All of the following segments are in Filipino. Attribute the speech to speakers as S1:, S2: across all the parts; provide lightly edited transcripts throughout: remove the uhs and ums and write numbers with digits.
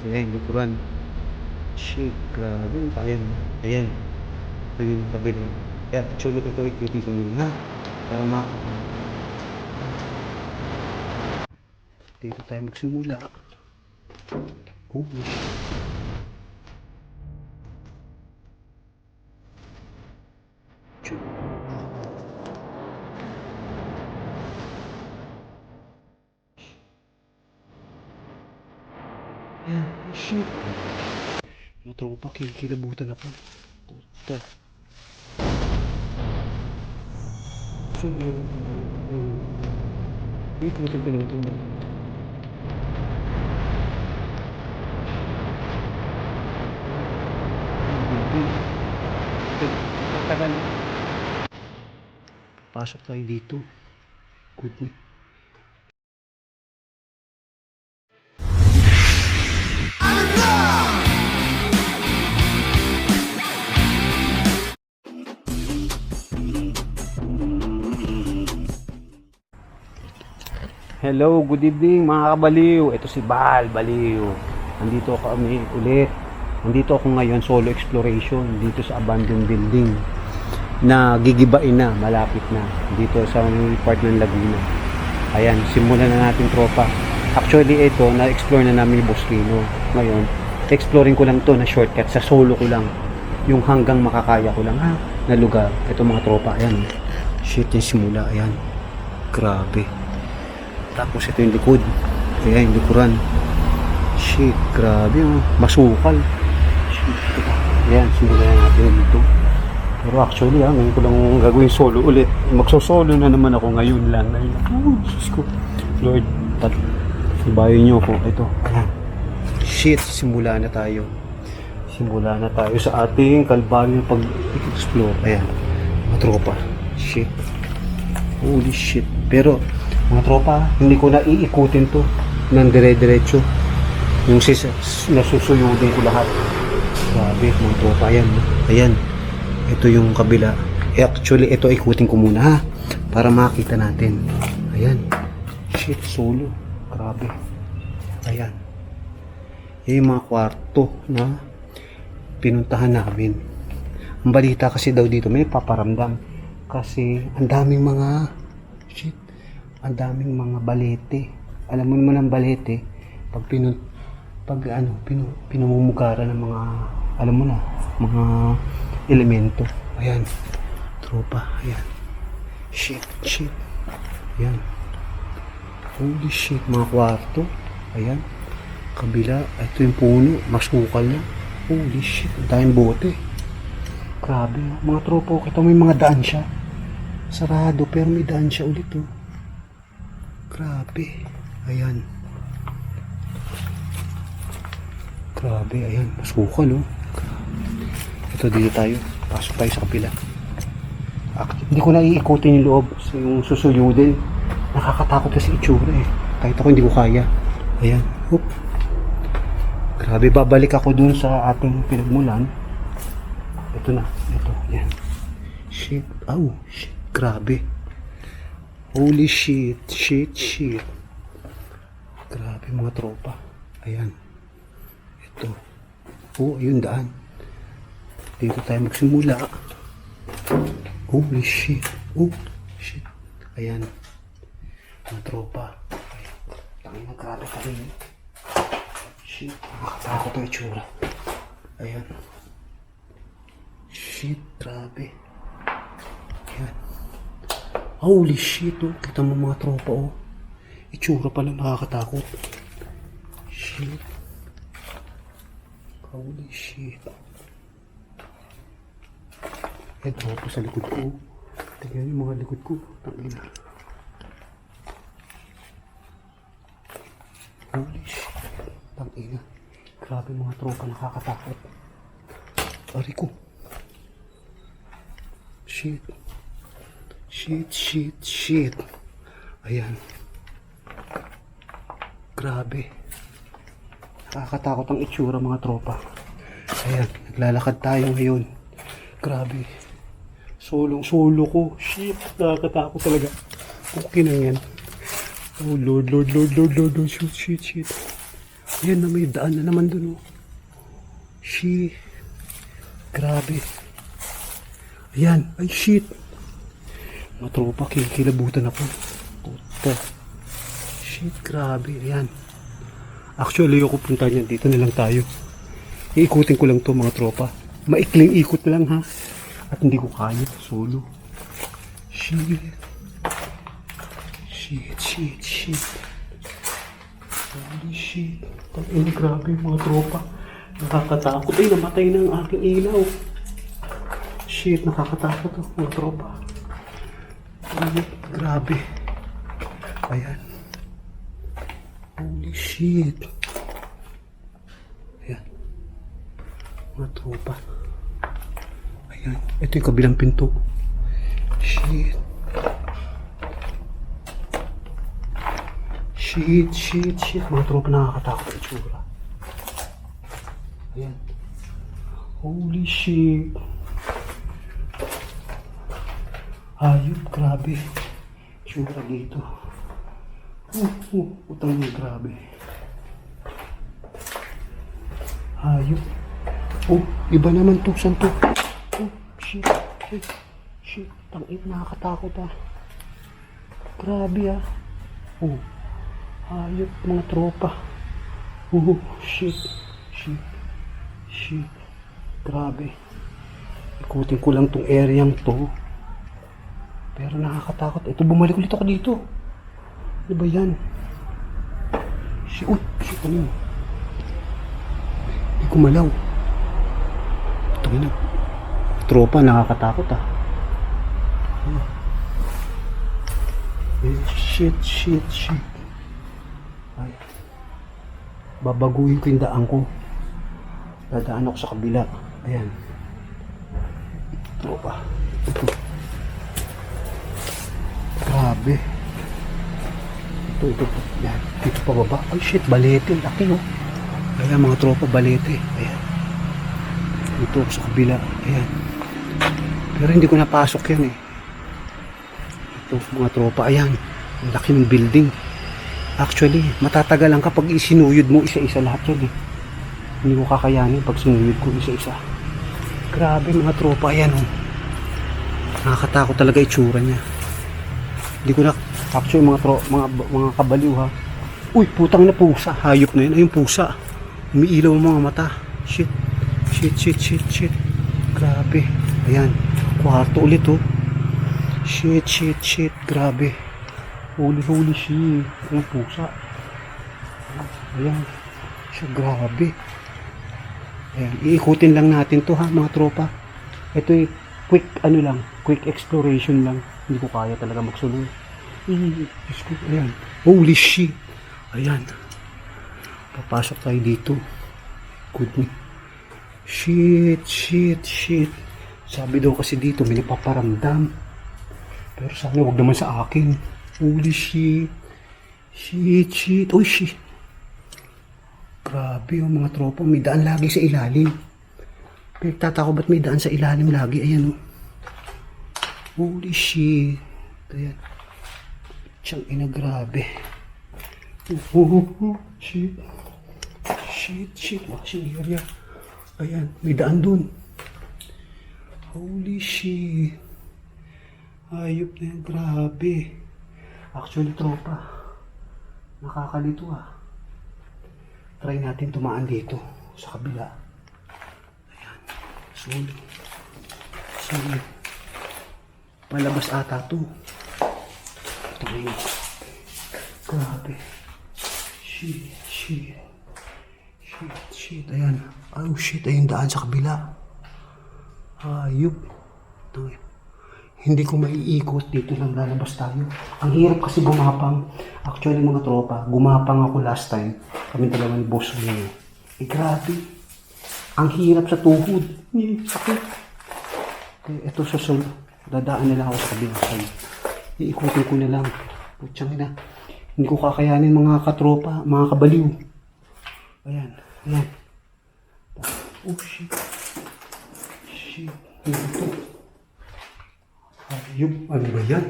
S1: Ayan, likuran. Shit, grabe. Ayan, ayan. Ito yung tabi na. Kaya, actually, ito i-cutie ko yun, ha? Tama. Dito tayo magsimula. Oh, shit. Ayan, shit. Yung tropa, kikilabutan ako. Puta. So, wait, pinutol. Tagal. Pasok tayo dito. Good. Hello, good evening mga kabaliw. Ito si Baliw. Nandito kami ulit. Nandito ako ngayon solo exploration dito sa abandoned building na gigibain na, malapit na. Dito sa part ng Laguna. Ayan, simulan na natin tropa. Actually ito, na-explore na namin yung Bosquino. Ngayon, exploring ko lang to na shortcut sa solo ko lang. Yung hanggang makakaya ko lang na lugar. Ito mga tropa, ayan. Shit, yung simula, ayan. Grabe. Tapos ito yung likod. Ayan, yung likuran. Shit, grabe oh. Masukal. Shit, ayan, simulan natin dito. Pero actually ngayon ko lang gagawin solo ulit. Magso-solo na naman ako ngayon lang. Oh, Diyos ko. Lord, ibayin nyo ako. Ito, ayan. Shit, simula na tayo. Simula na tayo sa ating kalbaryo pag-explore. Ayan, mga tropa. Shit. Holy shit. Pero mga tropa, hindi ko na iikutin to ng dire-diretso. Yung nasusuyudin ko lahat. Grabe, mga tropa. Ayan, ayan. Ito yung kabila. Actually, ito ikutin ko muna ha. Para makita natin. Ayan. Shit, solo. Grabe. Ayan. Yan yung mga kwarto na pinuntahan namin. Ang balita kasi daw dito may paparamdam. Kasi ang daming mga ang daming mga balete. Alam mo naman ang balete pag pinumumugaran ng mga alam mo na mga elemento. Ayan, tropa, ayan. Shit. Ayan. Holy shit, mga kwarto. Ayan, kabila. Ito yung puno, masukal na. Holy shit, dahil bote. Grabe, mga tropa. Kita may mga daan siya. Sarado, pero may daan siya ulit oh. Grabe. Ayan. Grabe, ayan. Masukal oh. Ito, dito tayo. Pasok tayo sa kapila. Hindi ko na iikutin yung loob. Yung susuyudin. Nakakatakot kasi itsura eh. Kahit ako hindi ko kaya. Ayan. Oop. Grabe, babalik ako dun sa ating pinagmulan. Ito na. Ito. Ayan. Shit. Ow. Shit. Grabe. Holy shit. Shit. Grabe mga tropa. Ayan. Ito. Oh, ayun daan. Dito tayo magsimula. Holy shit. Oh, shit. Ayan. Mga tropa. Ayan. Tangin na grabe ka rin. Shit. Makatakot ang itsura. Ayan. Shit. Grabe. Ayan. Holy shit. Oh. Kita mo mga tropa oh. Itsura pala nakakatakot. Shit. Holy shit. Ito ako sa likod ko. Tingnan yung mga likod ko. Tangina. Holy shit. Tangina. Grabe mga tropa, nakakatakot. Ari ko. Shit. Ayan. Grabe. Nakakatakot ang itsura mga tropa. Ayan. Naglalakad tayo ngayon. Grabe. Solo ko. Shit, nakakatakot talaga. Okay na yan. Oh, Lord. Shit. Ayan na, may daan na naman dun, oh. Shit. Grabe. Ayan. Ay, shit. Mga tropa, kikilabutan ako. Puta. Shit, grabe. Ayan. Actually, ako punta niyan. Dito na lang tayo. Iikutin ko lang to mga tropa. Maikling ikot lang, ha. At hindi ko kaya. Solo. Shit. Shit. Holy shit. Tangina, grabe mga tropa. Nakakatakot. Ay, namatay na ang aking ilaw. Shit, nakakatakot to mga tropa. Ay, grabe. Ayan. Holy shit. Ayan. Mga tropa. Ayan. Ito yung kabilang pinto. Shit. Shit. Mga tropa, nakakatakot ang itsura. Ayan. Holy shit. Ayun, grabe. Itsura dito. Utang na, grabe. Ayun. Oh, iba naman to. Saan to? Oh, shit. Tangin, nakakatakot ah. Grabe ah. Oh. Ayun, mga tropa. Oh, shit. Grabe. Ikutin ko lang tong areang to. Pero nakakatakot. Ito, bumalik ulit ako dito. Ano ba yan? Shit, ano yun? Hindi kumalaw. Ito na. Tropa, nakakatakot ah. Shit. Ay. Babaguhin ko yung daan ko. Dadaan ako sa kabila. Ayan. Tropa. Grabe. Ito. Yan. Dito pa baba. Ay shit, balete. Laki oh. Ayan mga tropa, balete. Ayan. Dito ako sa kabila. Ayan. Pero hindi ko napasok yan eh. Ito mga tropa. Ayan. Ang laki ng building. Actually, matatagalan kapag isinuyod mo isa-isa lahat yan eh. Hindi ko kakayanin pag sinuyod ko isa-isa. Grabe mga tropa. Ayan oh. Nakakatakot talaga itsura niya. Hindi ko na actually mga kabaliw ha. Uy, putang na pusa. Hayop na yun. Ayun pusa. Umiilaw ang mga mata. Shit. Grabe. Ayan. Kwarto ulit oh. Shit. Grabe. Holy shit. Ayun pusa. Ayan. Siya, grabe. Ayan. Iikutin lang natin to ha mga tropa. Ito yung quick exploration lang. Hindi ko kaya talaga magsunod. Ayan. Holy shit. Ayan. Papasok tayo dito. Good. Shit. Sabi daw kasi dito may napaparamdam. Pero sana wag naman sa akin. Holy shit. Uy, shit. Grabe yung mga tropa. May daan lagi sa ilalim. Pinagtatako ba't may daan sa ilalim lagi? Ayan oh. Holy shit. Ayan. Siyang ina, grabe. Shit. Watching area. Ayan. May daan dun. Holy shit. Ayop na yan. Grabe. Actually, tropa. Nakakalito ah. Try natin tumaan dito. Sa kabila. Ayan. Solid. Palabas ata to. Ito na yun. Grabe. Shit. Ayan. Oh shit. Ayun daan sa kabila. Ayup. Hindi ko maiikot. Dito lang lalabas tayo. Ang hirap kasi gumapang. Actually mga tropa, gumapang ako last time. Kami dalawa ni boss mo. Grabe. Ang hirap sa tuhod. Sakit. Ito susunod. Dadaan na lang ako sa kabilang side. Iikutin ko na lang. Putsang ina. Hindi ko kakayanin mga katropa, mga kabaliw. Ayan. Oh shit. Ito. Hayop. Ano ba yan?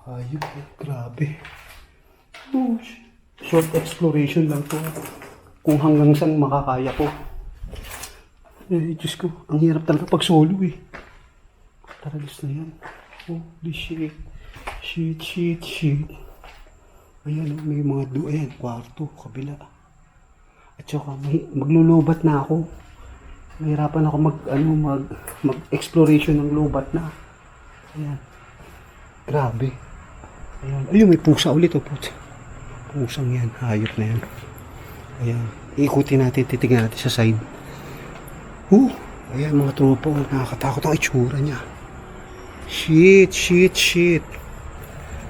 S1: Hayop. Grabe. Oh Short exploration lang to. Kung hanggang saan makakaya ko. Eh, Diyos ko, ang hirap talaga pag solo eh. Taragis na yan. Holy shit. Shit. Ayan, may mga ayan, kwarto, kabila. At saka, maglulubat na ako. Mahirapan ako mag-exploration ng lubat na. Ayan. Grabe. Ayan. Ayun, may pusa ulit. Pusang yan. Hayop na yan. Ayan. Ikutin natin, titignan natin sa side. Ayan mga tropa. Nakakatakot ang itsura niya. Shit.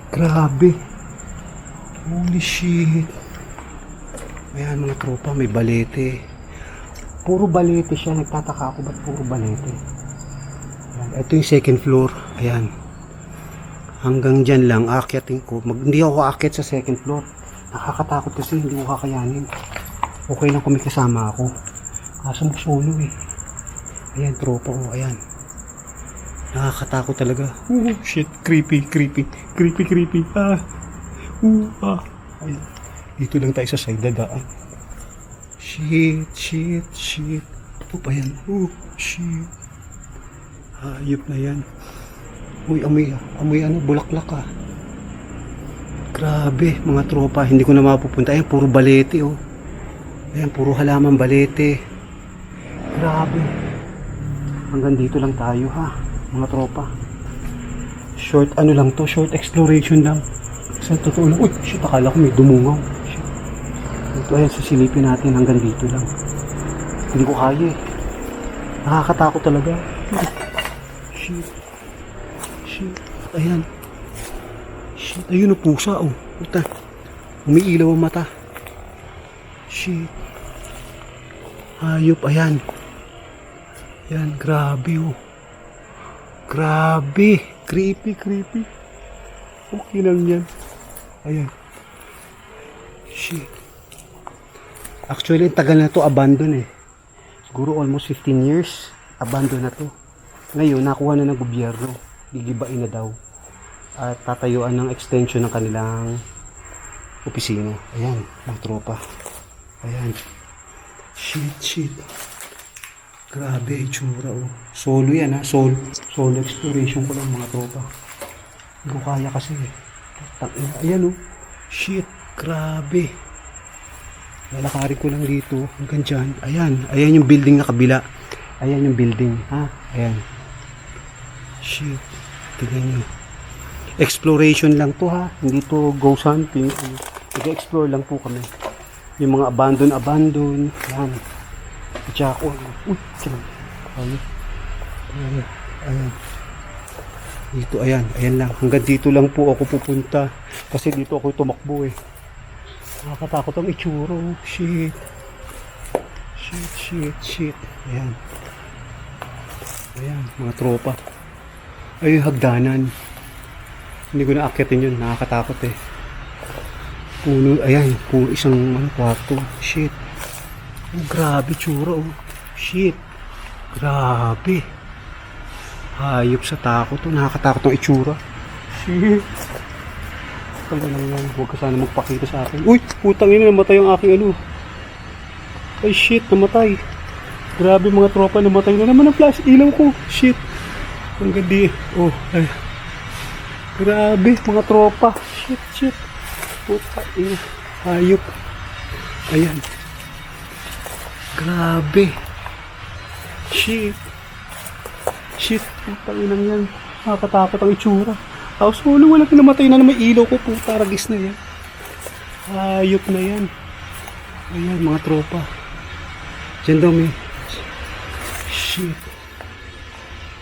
S1: Grabe. Holy shit. Ayan mga tropa, may balete. Puro balete siya. Nagtataka ako ba't puro balete. Ayan. Ito yung second floor. Ayan. Hanggang dyan lang, aakyatin ko. Hindi ako aakyat sa second floor. Nakakatakot kasi, hindi ko kakayanin. Okay lang kung may kasama ako. Kaso mag-solo eh. Ayan, tropa ko. Ayan. Nakakatakot talaga. Shit. Creepy. Ayan. Dito lang tayo sa side dadaan. Shit. Ito pa yan. Shit. Hayop na yan. Uy, amoy bulaklak ah. Grabe, mga tropa, hindi ko na mapupunta. Ayan, puro balete oh. Ayan, puro halaman balete. Grabe. Hanggang dito lang tayo ha, mga tropa. Short exploration lang. Sa totoo lang, uy, shit, akala ko may dumungaw. Shit. Ito, ayan, sisilipin natin hanggang dito lang. Hindi ko kaya eh. Nakakatakot talaga. Shit. Ayan. Shit, ayun o pusa oh. Puta. Umiilaw ang mata. Shit. Hayop, ayan. Ayan, grabe oh. Grabe. Creepy. Okay lang yan. Ayan. Shit. Actually, tagal na to abandon eh. Siguro almost 15 years. Abandon na to. Ngayon, nakuha na ng gobyerno. Gigibain na daw. At tatayuan ng extension ng kanilang opisina. Ayan, mga tropa. Ayan. Shit. Grabe, itsura oh. Solo yan ha. Solo exploration ko lang mga tropa. Hindi ko kaya kasi eh. Ayan oh. Shit, grabe. Lalakarin ko lang dito hanggang dyan. Ayan yung building na kabila. Ayan yung building ha. Ayan. Shit. Tignan nyo. Exploration lang to ha. Hindi to ghost hunting. Nag-explore lang po kami. Yung mga abandon. Yan. Jack. Uy. Ayan. Dito. Ayan lang. Hanggang dito lang po ako pupunta. Kasi dito ako tumakbo eh. Nakakatakot ang itsura. Shit. Ayan. Mga tropa. Ay, hagdanan. Hindi ko naakyatin yun. Nakakatakot eh. Puno, ayan. Puno isang kwarto. Shit. Oh, grabe tsura oh. Shit. Grabe. Hayop sa takot oh. Nakakatakot ang itsura. Shit. Kaya lang yan. Huwag ka sana magpakita sa akin. Uy! Putang ina. Namatay ang aking ano. Ay shit. Namatay. Grabe mga tropa. Namatay na naman ang flash. Ilaw ko. Shit. Ang gandi. Oh, ay. Grabe, mga tropa. Shit. Puta, ina. Hayop. Ayan. Grabe. Shit. Puta, inang yan. Nakakatakot ang itsura. Tapos wala namatay na may ilaw ko. Puta, ragis na yan. Hayop na yan. Ayan, mga tropa. Diyan daw may. Shit.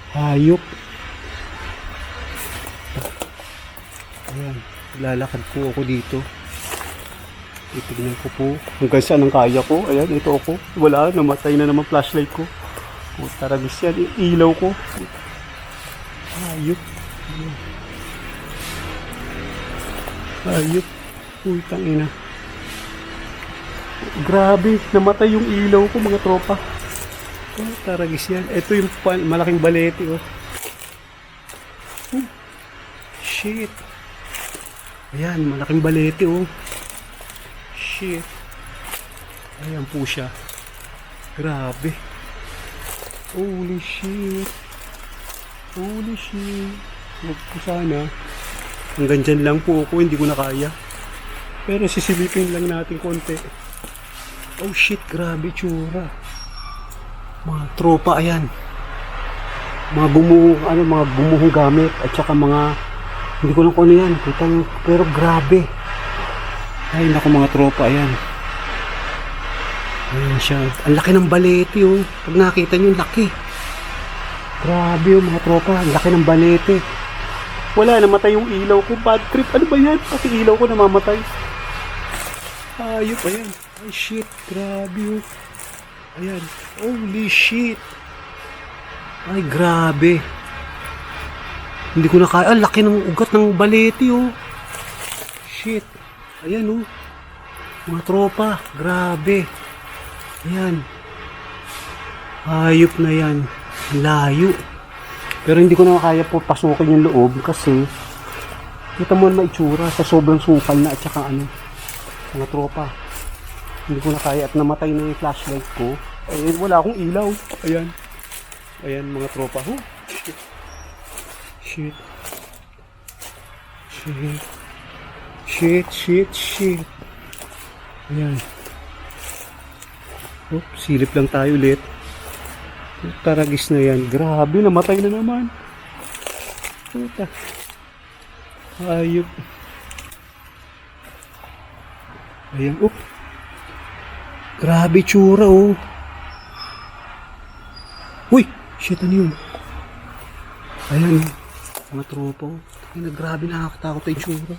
S1: Hayop. Ayan, lalakad po ako dito. Titignan ko po hanggang saan ang kaya ko. Ayan, ito ako. Wala, namatay na naman flashlight ko. Puta, ragis yan. Ilaw ko. Hayop. Putang ina. Grabe, namatay yung ilaw ko mga tropa. Taragis yan. Ito yung malaking balete oh. Shit. Ayan, malaking balete oh. shit. Ayan po siya. Grabe. Holy shit. Holy shit. Huwag po sana. Hanggang dyan lang po ako, hindi ko na kaya. Pero sisilipin lang natin konti. Oh shit, grabe tsura. Mga tropa, ayan. Mga gumuhong gamit at saka mga hindi ko lang kung ano yan. Pero grabe. Ay naku mga tropa, ayan. Ayan siya. Ang laki ng balete oh. Pag nakita nyo, laki. Grabe oh mga tropa. Ang laki ng balete. Wala, namatay yung ilaw ko. Bad trip. Ano ba yan? Pati ilaw ko namamatay. Ayop, ayan. Ay shit. Grabe oh. Ayan. Holy shit. Ay grabe. Hindi ko na kaya. Ang laki ng ugat ng balete oh. Shit. Ayan oh. Mga tropa. Grabe. Ayan. Ayop na yan. Layo. Pero hindi ko na kaya po pasukin yung loob kasi kita mo na maitsura sa sobrang sukal na at saka ano. Mga tropa. Hindi ko na kaya at namatay na yung flashlight ko. Ay, wala akong ilaw. Ayan. Ayan mga tropa. Oh, shit. Shit. Shit. Shit, shit, shit. Ayan. Oh, silip lang tayo ulit. Taragis na yan. Grabe, namatay na naman. Puta. Ayop. Ayan, oh. Grabe tsura, oh. Uy! Shit, ano yun? Ayan, mga tropa, oh. Ayan, grabe, nakakatakot ay tsura.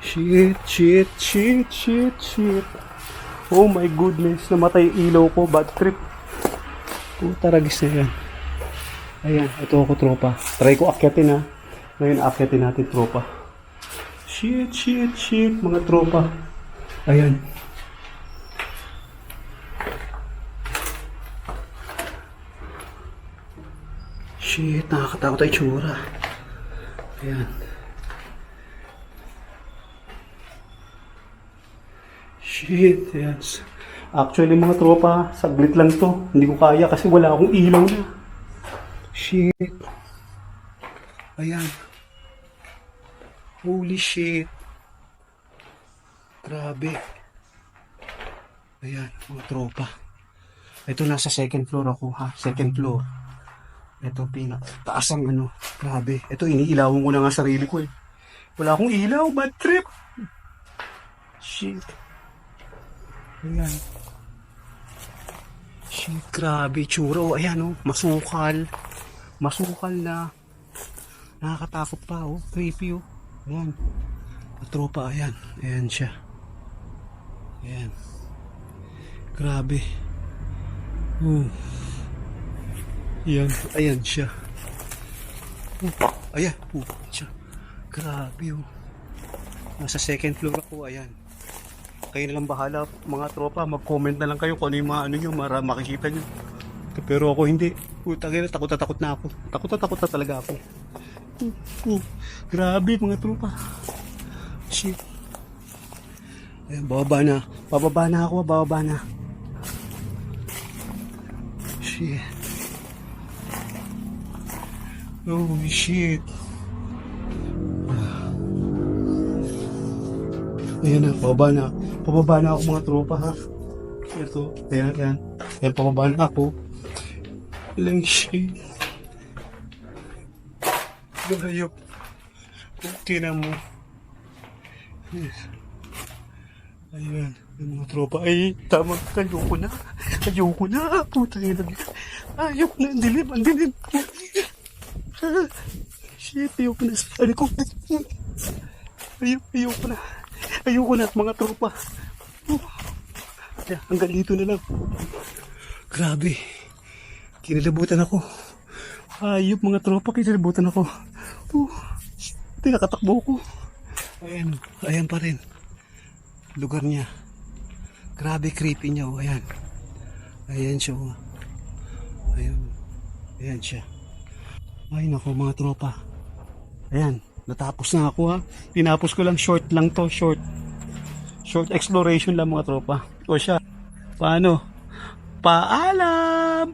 S1: Shit, shit, shit, shit, shit. Oh my goodness, namatay ilaw ko. Bad trip. Taragis na yan. Ayan, ito ako tropa. Try ko akyatin ha. Ngayon akyatin natin tropa. Shit, shit, shit mga tropa. Ayan. Shit, nakakatakot ay tsura. Ayan. Shit, yes. Actually mga tropa, saglit lang to. Hindi ko kaya kasi wala akong ilaw na. Shit. Ayan. Holy shit. Grabe. Ayan, mga tropa. Ito nasa second floor ako ha. Second floor. Ito taas ang ano. Grabe. Ito iniilawon ko na nga sarili ko eh. Wala akong ilaw. Bad trip. Shit. Ayan. Shit, grabe, tsura. Oh, ayan, oh, masukal. Masukal na. Nakakatakot pa, oh. Creepy, oh. Ayan. Tropa, ayan. Ayan siya. Ayan. Grabe. Oh. Ayan. Ayan siya. Oh, ayan. Oh, siya. Grabe, oh. Nasa second floor ako, ayan. Kayo na lang bahala mga tropa, mag-comment na lang kayo kung ano yung mga ano nyo, makikita nyo. Pero ako hindi. Takot na takot na ako. Takot na talaga ako. Grabe mga tropa. Shit. Ayan, bababa na. Bababa na ako, bababa na. Shit. Oh shit. Ayan na, bababa na. Pababa na ako mga tropa ha. Ito, ayan, ayan. Ayan, pababa na ako. Ilang shit. Gayop. Okay na mo. Yes. Ayan, yung mga tropa. Ay, tama. Ayoko na. Ayoko na. Putang ina. Ayoko na. Ang dilim. Ang dilim. Shit, ayoko na. Ayoko na. Ayoko na. Ayoko na mga tropa. Hanggang dito na lang. Grabe. Kinalabutan ako. Ayop mga tropa. Kinalabutan ako. Nakatakbo ko. Ayan. Ayan pa rin. Lugar niya. Grabe creepy niya. Oh. Ayan. Ayan siya. Oh. Ayan. Ayan siya. Ay nako mga tropa. Ayan. Natapos na ako ha. Tinapos ko lang, short lang to, short. Short exploration lang mga tropa. O siya, paano? Paalam!